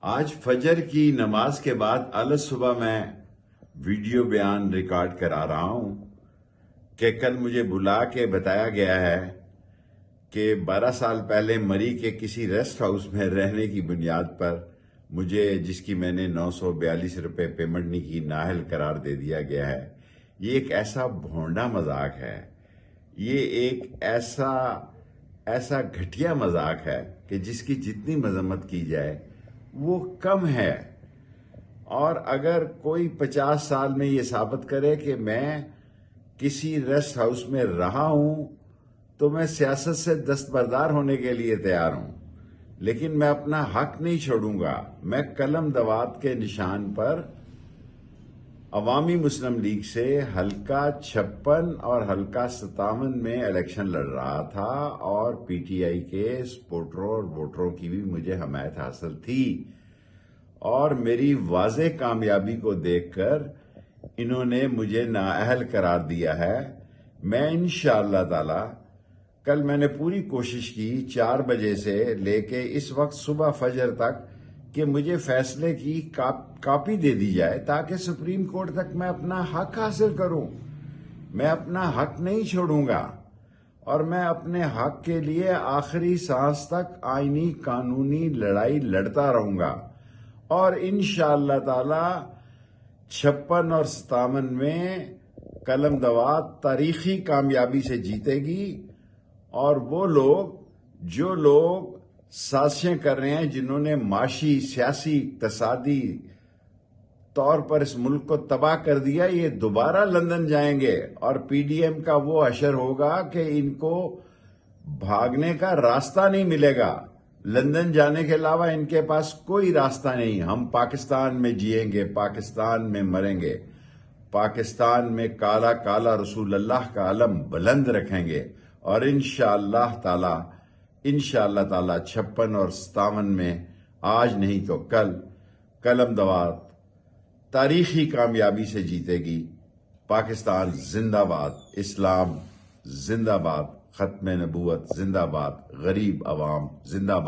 آج فجر کی نماز کے بعد صبح میں ویڈیو بیان ریکارڈ کرا رہا ہوں کہ کل مجھے بلا کے بتایا گیا ہے کہ 12 سال پہلے مری کے کسی ریسٹ ہاؤس میں رہنے کی بنیاد پر مجھے، جس کی میں نے 942 روپے پیمنٹ نہیں کی، نااہل قرار دے دیا گیا ہے۔ یہ ایک ایسا بھونڈا مذاق ہے، یہ ایک ایسا گھٹیا مذاق ہے کہ جس کی جتنی مذمت کی جائے وہ کم ہے۔ اور اگر کوئی 50 سال میں یہ ثابت کرے کہ میں کسی ریسٹ ہاؤس میں رہا ہوں تو میں سیاست سے دستبردار ہونے کے لیے تیار ہوں، لیکن میں اپنا حق نہیں چھوڑوں گا۔ میں قلم دوات کے نشان پر عوامی مسلم لیگ سے حلقہ 56 اور حلقہ 57 میں الیکشن لڑ رہا تھا، اور پی ٹی آئی کے سپورٹروں اور ووٹروں کی بھی مجھے حمایت حاصل تھی، اور میری واضح کامیابی کو دیکھ کر انہوں نے مجھے نااہل قرار دیا ہے۔ میں انشاءاللہ تعالی کل میں نے پوری کوشش کی 4 بجے سے لے کے اس وقت صبح فجر تک کہ مجھے فیصلے کی کاپی دے دی جائے تاکہ سپریم کورٹ تک میں اپنا حق حاصل کروں۔ میں اپنا حق نہیں چھوڑوں گا، اور میں اپنے حق کے لیے آخری سانس تک آئینی قانونی لڑائی لڑتا رہوں گا، اور انشاءاللہ تعالی 56 اور 57 میں قلم دوات تاریخی کامیابی سے جیتے گی، اور وہ جو لوگ سازشیں کر رہے ہیں، جنہوں نے معاشی، سیاسی، اقتصادی طور پر اس ملک کو تباہ کر دیا، یہ دوبارہ لندن جائیں گے، اور پی ڈی ایم کا وہ حشر ہوگا کہ ان کو بھاگنے کا راستہ نہیں ملے گا۔ لندن جانے کے علاوہ ان کے پاس کوئی راستہ نہیں۔ ہم پاکستان میں جئیں گے، پاکستان میں مریں گے، پاکستان میں کالا کالا رسول اللہ کا علم بلند رکھیں گے، اور انشاءاللہ تعالی 56 اور 57 میں آج نہیں تو کل قلم دوات تاریخی کامیابی سے جیتے گی۔ پاکستان زندہ باد، اسلام زندہ باد، ختم نبوت زندہ باد، غریب عوام زندہ باد۔